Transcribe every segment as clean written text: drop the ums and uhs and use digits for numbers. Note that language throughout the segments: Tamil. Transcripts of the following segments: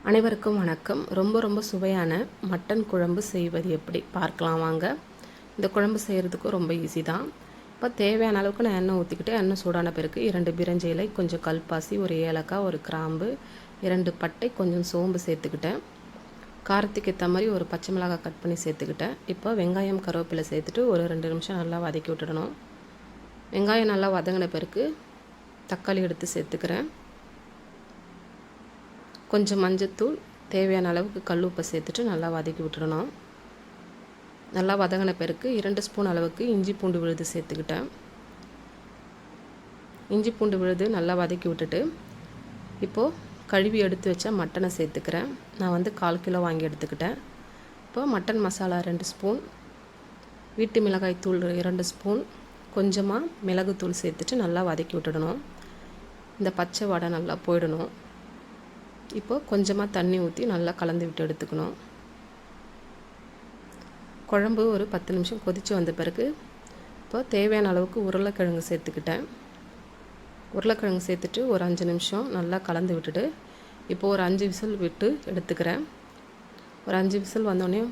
அனைவருக்கும் வணக்கம். ரொம்ப சுவையான மட்டன் குழம்பு செய்வது எப்படி பார்க்கலாம் வாங்க. இந்த குழம்பு செய்கிறதுக்கும் ரொம்ப ஈஸி தான். இப்போ தேவையான அளவுக்கு நான் எண்ணெய் ஊற்றிக்கிட்டு, எண்ணெய் சூடான பிறகு 2 பிரிஞ்சி இலை, கொஞ்சம் கல்பாசி, ஒரு ஏலக்காய், ஒரு கிராம்பு, 2 பட்டை, கொஞ்சம் சோம்பு சேர்த்துக்கிட்டேன். காரத்துக்கு ஏற்ற மாதிரி ஒரு பச்சை மிளகாய் கட் பண்ணி சேர்த்துக்கிட்டேன். இப்போ வெங்காயம் கருவேப்பிலை சேர்த்துட்டு ஒரு 2 நிமிஷம் நல்லா வதக்கி விட்டுடணும். வெங்காயம் நல்லா வதங்கின பிறகு தக்காளி எடுத்து சேர்த்துக்கிறேன். கொஞ்சம் மஞ்சத்தூள், தேவையான அளவுக்கு கல் உப்பை சேர்த்துட்டு நல்லா வதக்கி விட்டுறணும். நல்லா வதங்கின பிறகு 2 ஸ்பூன் அளவுக்கு இஞ்சி பூண்டு விழுது சேர்த்துக்கிட்டேன். இஞ்சி பூண்டு விழுது நல்லா வதக்கி விட்டுட்டு இப்போது கழுவி எடுத்து வச்ச மட்டனை சேர்த்துக்கிறேன். நான் 1/4 கிலோ வாங்கி எடுத்துக்கிட்டேன். இப்போ மட்டன் மசாலா 2 ஸ்பூன், வீட்டு மிளகாய் தூள் 2 ஸ்பூன், கொஞ்சமாக மிளகுத்தூள் சேர்த்துட்டு நல்லா வதக்கி விட்டுடணும். இந்த பச்சை வடை நல்லா போயிடணும். இப்போது கொஞ்சமாக தண்ணி ஊற்றி நல்லா கலந்து விட்டு எடுத்துக்கணும். குழம்பு ஒரு 10 நிமிஷம் கொதித்து வந்த பிறகு இப்போ தேவையான அளவுக்கு உருளைக்கிழங்கு சேர்த்துக்கிட்டேன். உருளைக்கிழங்கு சேர்த்துட்டு ஒரு 5 நிமிஷம் நல்லா கலந்து விட்டுட்டு இப்போது ஒரு 5 விசில் விட்டு எடுத்துக்கிறேன். ஒரு 5 விசில் வந்தோடனே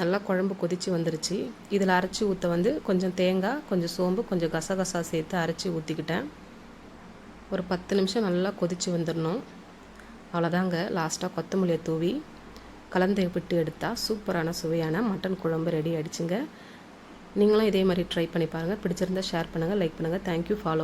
நல்லா குழம்பு கொதித்து வந்துருச்சு. இதில் அரைச்சி ஊற்ற கொஞ்சம் தேங்காய், கொஞ்சம் சோம்பு, கொஞ்சம் கசகசா சேர்த்து அரைச்சி ஊற்றிக்கிட்டேன். ஒரு 10 நிமிஷம் நல்லா கொதித்து வந்துடணும். அவ்வளோதாங்க. லாஸ்ட்டாக கொத்தமல்லியை தூவி கலந்து விட்டு எடுத்தால் சூப்பரான சுவையான மட்டன் குழம்பு ரெடி ஆகிடுச்சுங்க. நீங்களும் இதே மாதிரி ட்ரை பண்ணி பாருங்கள். பிடிச்சிருந்தால் ஷேர் பண்ணுங்கள், லைக் பண்ணுங்கள். தேங்க்யூ. ஃபாலோ